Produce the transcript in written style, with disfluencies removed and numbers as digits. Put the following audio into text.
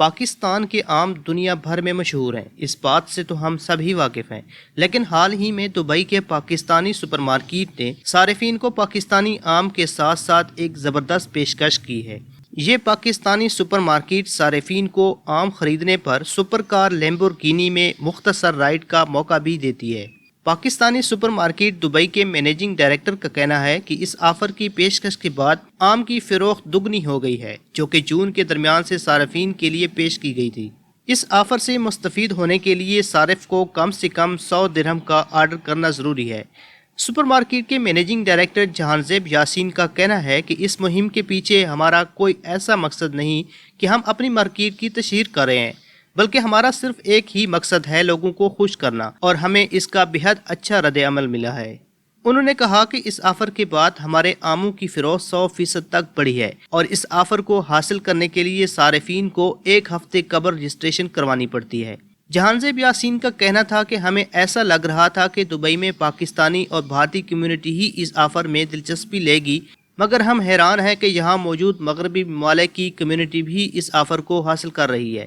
پاکستان کے آم دنیا بھر میں مشہور ہیں، اس بات سے تو ہم سب ہی واقف ہیں، لیکن حال ہی میں دبئی کے پاکستانی سپر مارکیٹ نے صارفین کو پاکستانی آم کے ساتھ ساتھ ایک زبردست پیشکش کی ہے۔ یہ پاکستانی سپر مارکیٹ صارفین کو آم خریدنے پر سپر کار لیمبورگینی میں مختصر رائڈ کا موقع بھی دیتی ہے۔ پاکستانی سپر مارکیٹ دبئی کے مینیجنگ ڈائریکٹر کا کہنا ہے کہ اس آفر کی پیشکش کے بعد آم کی فروخت دگنی ہو گئی ہے، جو کہ جون کے درمیان سے صارفین کے لیے پیش کی گئی تھی۔ اس آفر سے مستفید ہونے کے لیے صارف کو کم سے کم 100 درہم کا آرڈر کرنا ضروری ہے۔ سپر مارکیٹ کے مینیجنگ ڈائریکٹر جہانزیب یاسین کا کہنا ہے کہ اس مہم کے پیچھے ہمارا کوئی ایسا مقصد نہیں کہ ہم اپنی مارکیٹ کی تشہیر کر رہے ہیں، بلکہ ہمارا صرف ایک ہی مقصد ہے لوگوں کو خوش کرنا، اور ہمیں اس کا بہت اچھا رد عمل ملا ہے۔ انہوں نے کہا کہ اس آفر کے بعد ہمارے آموں کی فروخت 100% تک بڑھی ہے، اور اس آفر کو حاصل کرنے کے لیے صارفین کو ایک ہفتے قبل رجسٹریشن کروانی پڑتی ہے۔ جہانزیب یاسین کا کہنا تھا کہ ہمیں ایسا لگ رہا تھا کہ دبئی میں پاکستانی اور بھارتی کمیونٹی ہی اس آفر میں دلچسپی لے گی، مگر ہم حیران ہیں کہ یہاں موجود مغربی ممالک کی کمیونٹی بھی اس آفر کو حاصل کر رہی ہے۔